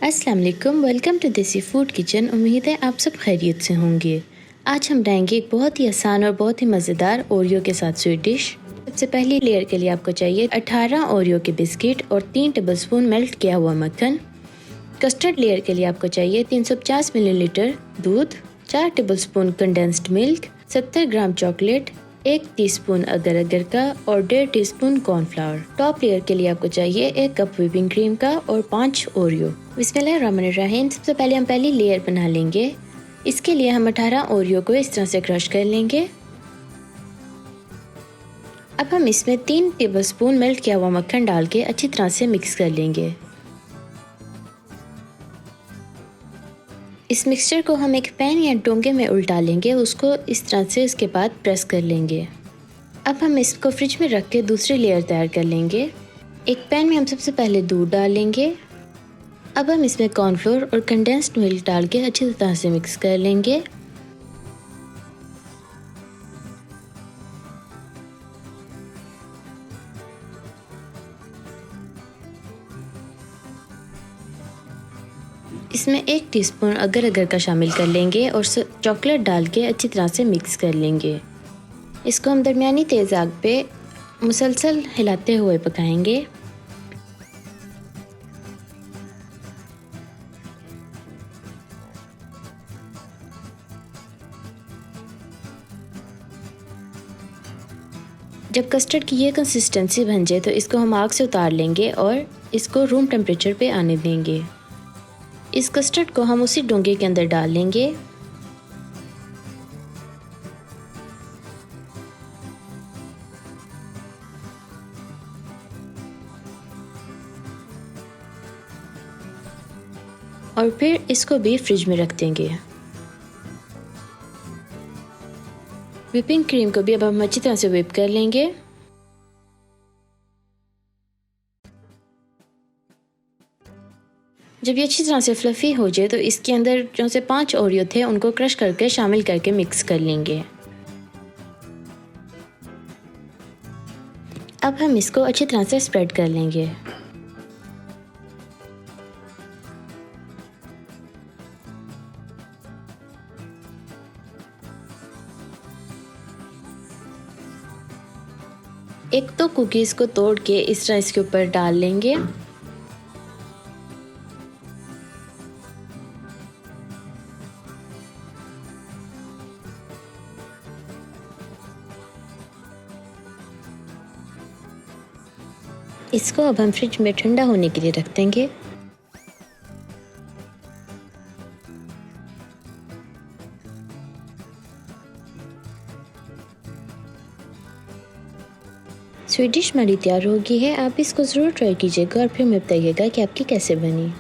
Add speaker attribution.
Speaker 1: अस्सलाम वालेकुम, welcome to देसी फूड किचन। उम्मीद है आप सब खैरियत से होंगे। आज हम बनाएंगे एक बहुत ही आसान और बहुत ही मज़ेदार ओरियो के साथ स्वीट डिश। सबसे पहली लेयर के लिए आपको चाहिए 18 ओरियो के बिस्किट और 3 टेबलस्पून मेल्ट किया हुआ मक्खन। कस्टर्ड लेयर के लिए आपको चाहिए 350 मिलीलीटर दूध, 4 टेबलस्पून कंडेंस्ड मिल्क, 70 ग्राम चॉकलेट, 1 टीस्पून अगर अगर का और 1.5 टीस्पून कॉर्नफ्लावर। टॉप लेयर के लिए आपको चाहिए 1 कप व्हिपिंग क्रीम का और 5 ओरियो। बिस्मिल्लाहिर्रहमानिर्रहीम। सबसे पहले हम पहली लेयर बना लेंगे। इसके लिए हम 18 ओरियो को इस तरह से क्रश कर लेंगे। अब हम इसमें 3 टेबलस्पून मेल्ट किया हुआ मक्खन डाल के अच्छी तरह से मिक्स कर लेंगे। इस मिक्सचर को हम एक पैन या डोंगे में उल्टा लेंगे, उसको इस तरह से इसके बाद प्रेस कर लेंगे। अब हम इसको फ्रिज में रख के दूसरी लेयर तैयार कर लेंगे। एक पैन में हम सबसे पहले दूध डाल लेंगे। अब हम इसमें कॉर्नफ्लोर और कंडेंस्ड मिल्क डाल के अच्छी तरह से मिक्स कर लेंगे। इसमें 1 टीस्पून अगर अगर का शामिल कर लेंगे और चॉकलेट डाल के अच्छी तरह से मिक्स कर लेंगे। इसको हम दरमियानी तेज़ आग पे मुसलसल हिलाते हुए पकाएंगे। जब कस्टर्ड की ये कंसिस्टेंसी बन जाए तो इसको हम आग से उतार लेंगे और इसको रूम टेम्परेचर पे आने देंगे। इस कस्टर्ड को हम उसी डोंगे के अंदर डाल लेंगे। और फिर इसको भी फ्रिज में रख देंगे। व्हिपिंग क्रीम को भी अब हम अच्छी तरह से व्हिप कर लेंगे। जब ये अच्छी तरह से फ्लफ़ी हो जाए तो इसके अंदर जो से 5 ओरियो थे उनको क्रश करके शामिल करके मिक्स कर लेंगे। अब हम इसको अच्छी तरह से स्प्रेड कर लेंगे। एक तो कुकीज़ को तोड़ के इस तरह इसके ऊपर डाल लेंगे। इसको अब हम फ्रिज में ठंडा होने के लिए रख देंगे। स्वीट डिश हमारी तैयार हो गई है। आप इसको ज़रूर ट्राई कीजिएगा और फिर हमें बताइएगा कि आपकी कैसे बनी।